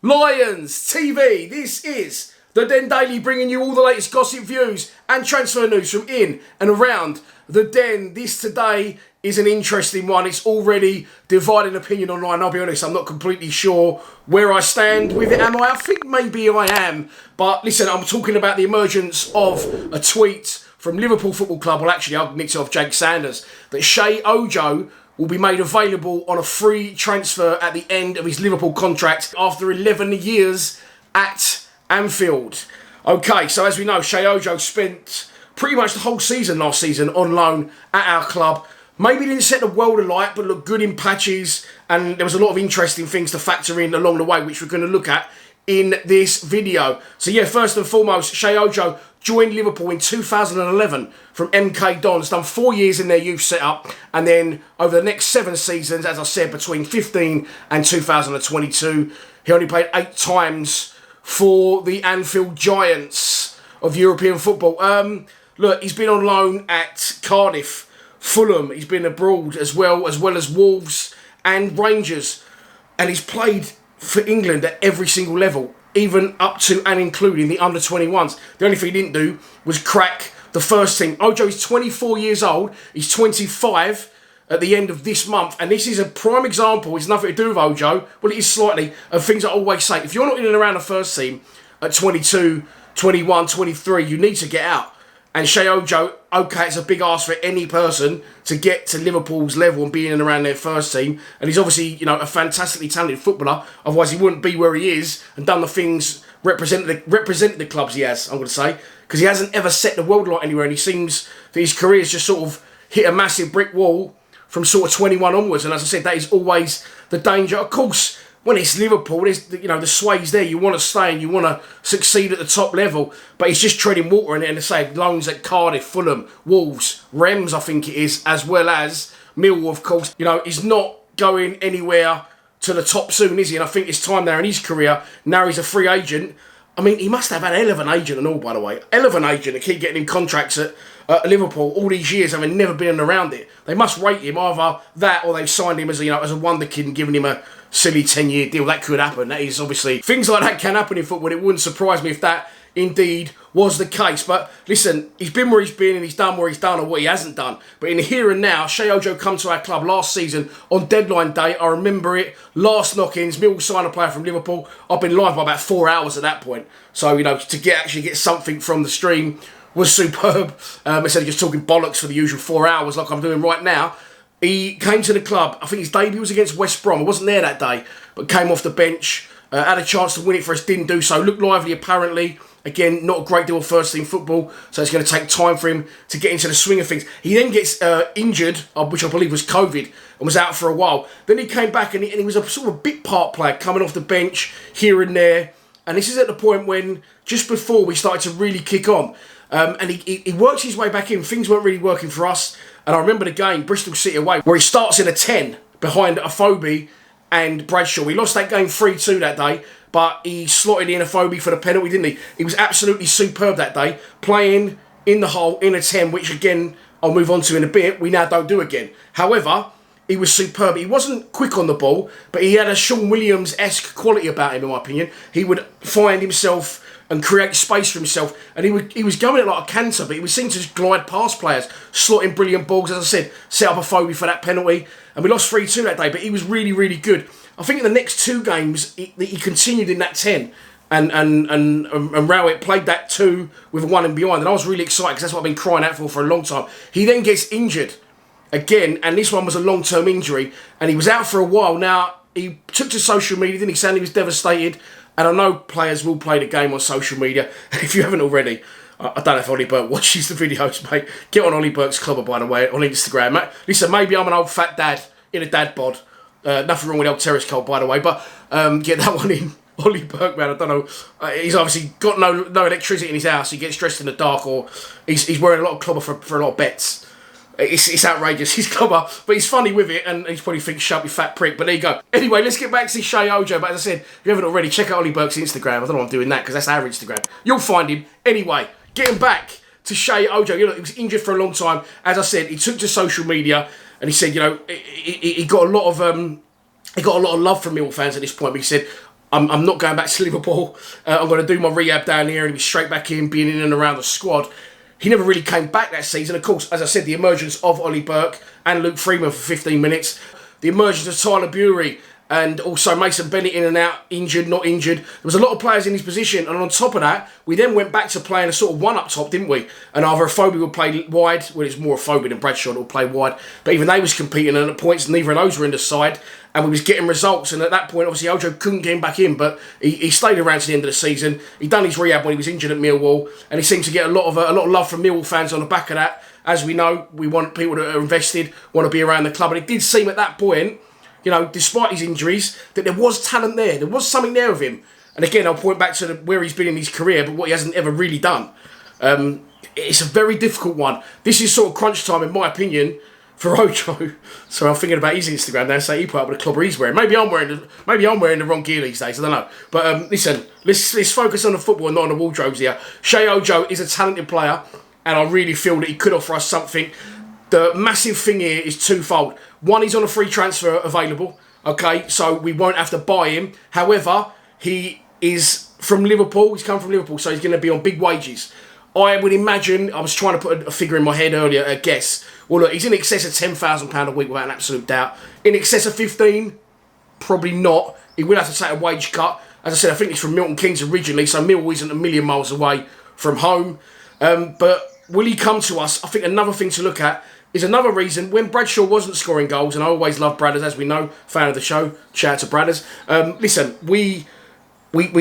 Lionstv, this is the Den Daily, bringing you all the latest gossip, views and transfer news from in and around the Den. This today is an interesting one. It's already dividing opinion online. I'll be honest, I'm not completely sure where I stand with it. Am I? I think maybe I am. But listen, I'm talking about the emergence of a tweet from Liverpool Football Club. Well, actually, I'll nick it off Jake Sanders, that Sheyi Ojo will be made available on a free transfer at the end of his Liverpool contract after 11 years at Anfield. Okay, so as we know, Sheyi Ojo spent pretty much the whole season last season on loan at our club. Maybe didn't set the world alight, but looked good in patches, and there was a lot of interesting things to factor in along the way, which we're going to look at in this video. So yeah, first and foremost, Sheyi Ojo joined Liverpool in 2011 from MK Dons, done 4 years in their youth setup, and then over the next 7 seasons, as I said, between 15 and 2022, he only played 8 times for the Anfield Giants of European football. Look, he's been on loan at Cardiff, Fulham, he's been abroad as well as Wolves and Rangers, and he's played for England at every single level, even up to and including the under-21s. The only thing he didn't do was crack the first team. Ojo is 24 years old. He's 25 at the end of this month. And this is a prime example. It's nothing to do with Ojo. Well, it is slightly, of things I always say. If you're not in and around the first team at 22, 21, 23, you need to get out. And Sheyi Ojo, okay, it's a big ask for any person to get to Liverpool's level and be in and around their first team. And he's obviously, you know, a fantastically talented footballer. Otherwise, he wouldn't be where he is and done the things, represented the clubs he has, I'm going to say. Because he hasn't ever set the world alight anywhere. And he seems that his career's just sort of hit a massive brick wall from sort of 21 onwards. And as I said, that is always the danger. Of course, when it's Liverpool, there's, you know, the sway's there. You want to stay and you want to succeed at the top level. But he's just treading water in it. And to say loans at Cardiff, Fulham, Wolves, Rems, I think it is, as well as Millwall, of course. You know, he's not going anywhere to the top soon, is he? And I think it's time there in his career. Now he's a free agent. I mean, he must have had a hell of an agent and all, by the way. Hell of an agent to keep getting him contracts at Liverpool all these years, having never been around it. They must rate him, either that or they've signed him as a wonder kid and given him a silly 10-year deal. That could happen. That is obviously, things like that can happen in football. It wouldn't surprise me if that indeed was the case. But listen, he's been where he's been and he's done where he's done or what he hasn't done. But in the here and now, Sheyi Ojo come to our club last season on deadline day. I remember it. Last knock-ins, Millwall signed a player from Liverpool. I've been live by about 4 actually at that point. So, you know, to actually get something from the stream was superb. Instead of just talking bollocks for the usual 4 hours like I'm doing right now. He came to the club. I think his debut was against West Brom. I wasn't there that day, but came off the bench. Had a chance to win it for us, didn't do so. Looked lively apparently. Again, not a great deal of first team football, so it's going to take time for him to get into the swing of things. He then gets injured, which I believe was COVID, and was out for a while. Then he came back and he was a sort of a bit part player, coming off the bench here and there. And this is at the point when, just before we started to really kick on, and he works his way back in. Things weren't really working for us. And I remember the game, Bristol City away, where he starts in a 10 behind Afobe and Bradshaw. We lost that game 3-2 that day, but he slotted in Afobe for the penalty, didn't he? He was absolutely superb that day, playing in the hole in a 10, which again, I'll move on to in a bit, we now don't do again. However, he was superb. He wasn't quick on the ball, but he had a Sean Williams-esque quality about him, in my opinion. He would find himself and create space for himself, and he was going it like a canter, but he was seen to just glide past players, slotting brilliant balls. As I said, set up a phobia for that penalty, and we lost 3-2 that day, but he was really, really good. I think in the next 2 games, he continued in that 10, and Rowett played that 2 with a 1 in behind, and I was really excited, because that's what I've been crying out for a long time. He then gets injured again, and this one was a long-term injury, and he was out for a while. Now, he took to social media, didn't he? Saying he was devastated. And I know players will play the game on social media. If you haven't already, I don't know if Ollie Burke watches the videos, mate. Get on Ollie Burke's Clubber, by the way, on Instagram. Mate. Listen, maybe I'm an old fat dad in a dad bod. Nothing wrong with old Terrace Cole, by the way. But get that one in. Ollie Burke, man, I don't know. He's obviously got no electricity in his house. He gets dressed in the dark, or he's wearing a lot of clobber for a lot of bets. It's outrageous, his clobber, but he's funny with it, and he's probably thinks, shut up, you fat prick, but there you go. Anyway, let's get back to Sheyi Ojo. But as I said, if you haven't already, check out Ollie Burke's Instagram. I don't know why I'm doing that, because that's our Instagram. You'll find him. Anyway, getting back to Sheyi Ojo, you know, he was injured for a long time. As I said, he took to social media, and he said, you know, he got a lot of love from Millwall fans at this point. But he said, I'm not going back to Liverpool. I'm going to do my rehab down here and be straight back in, being in and around the squad. He never really came back that season. Of course, as I said, the emergence of Ollie Burke and Luke Freeman for 15 minutes. The emergence of Tyler Bury and also Mason Bennett in and out, injured, not injured. There was a lot of players in his position. And on top of that, we then went back to playing a sort of one up top, didn't we? And either Afobe would play wide. Well, it's more Afobe than Bradshaw that would play wide. But even they was competing, and at points, neither of those were in the side. And we was getting results. And at that point, obviously, Ojo couldn't get him back in. But he stayed around to the end of the season. He done his rehab when he was injured at Millwall. And he seemed to get a lot of love from Millwall fans on the back of that. As we know, we want people that are invested, want to be around the club. And it did seem at that point, you know, despite his injuries, that there was talent there. There was something there with him. And again, I'll point back to where he's been in his career, but what he hasn't ever really done. It's a very difficult one. This is sort of crunch time, in my opinion, for Ojo. So I'm thinking about his Instagram now, say he put up with the clobber he's wearing. Maybe I'm wearing the wrong gear these days. I don't know. But listen, let's focus on the football and not on the wardrobes here. Sheyi Ojo is a talented player, and I really feel that he could offer us something. The massive thing here is twofold. One, he's on a free transfer available. Okay, so we won't have to buy him. However, he is from Liverpool. He's come from Liverpool, so he's going to be on big wages. I would imagine, I was trying to put a figure in my head earlier, a guess. Well, look, he's in excess of £10,000 a week without an absolute doubt. In excess of 15, probably not. He will have to take a wage cut. As I said, I think he's from Milton Keynes originally, so Millwall isn't a million miles away from home. But will he come to us? I think another thing to look at is another reason when Bradshaw wasn't scoring goals, and I always love Bradders, as we know, fan of the show. Shout out to Bradders. Listen, we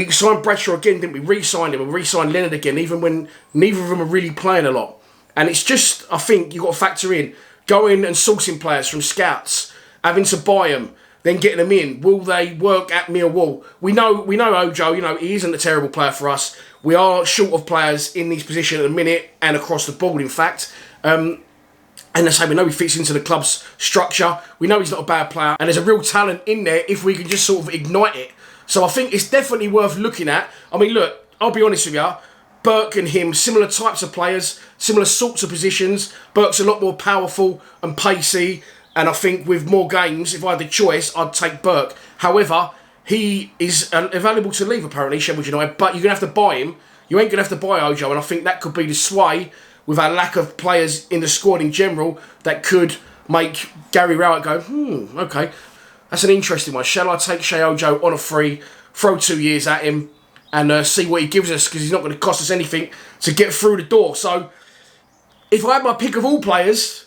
signed Bradshaw again, didn't we? Re-signed him and re-signed Leonard again, even when neither of them are really playing a lot. And it's just, I think you've got to factor in going and sourcing players from scouts, having to buy them, then getting them in. Will they work at Millwall? We know Ojo, you know, he isn't a terrible player for us. We are short of players in these positions at the minute and across the board, in fact. And that's how we know he fits into the club's structure. We know he's not a bad player. And there's a real talent in there if we can just sort of ignite it. So I think it's definitely worth looking at. I mean, look, I'll be honest with you. Burke and him, similar types of players, similar sorts of positions. Burke's a lot more powerful and pacey. And I think with more games, if I had the choice, I'd take Burke. However, he is available to leave, apparently, Sheffield United. But you're going to have to buy him. You ain't going to have to buy Ojo. And I think that could be the sway with our lack of players in the squad in general that could make Gary Rowett go, okay, that's an interesting one. Shall I take Sheyi Ojo on a free, throw 2 years at him and see what he gives us, because he's not going to cost us anything to get through the door. So if I had my pick of all players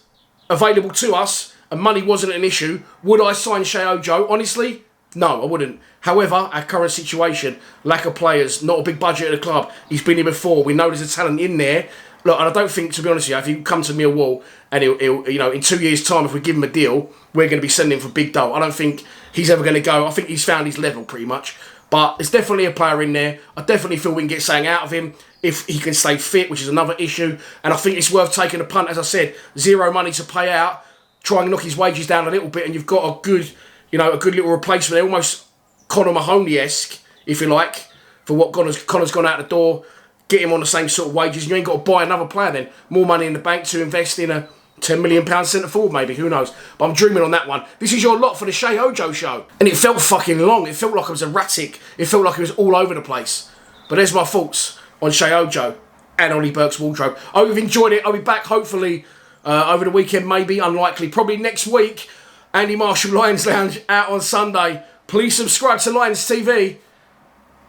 available to us and money wasn't an issue, would I sign Sheyi Ojo? Honestly, no, I wouldn't. However, our current situation, lack of players, not a big budget at the club, he's been here before, we know there's a talent in there. Look, and I don't think, to be honest with you, if he come to Millwall and he'll, you know, in 2 years' time, if we give him a deal, we're going to be sending him for big dough. I don't think he's ever going to go. I think he's found his level pretty much. But there's definitely a player in there. I definitely feel we can get something out of him if he can stay fit, which is another issue. And I think it's worth taking a punt. As I said, zero money to pay out. Try and knock his wages down a little bit, and you've got a good, you know, a good little replacement. Almost Conor Mahoney-esque, if you like, for what Conor's gone out the door. Get him on the same sort of wages, and you ain't got to buy another player then. More money in the bank to invest in a £10 million centre forward, maybe, who knows. But I'm dreaming on that one. This is your lot for the Sheyi Ojo show. And it felt fucking long. It felt like I was erratic. It felt like it was all over the place. But there's my thoughts on Sheyi Ojo and Ollie Burke's wardrobe. I hope you've enjoyed it. I'll be back, hopefully, over the weekend, maybe, unlikely. Probably next week. Andy Marshall Lions Lounge out on Sunday. Please subscribe to Lionstv.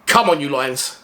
Come on, you Lions.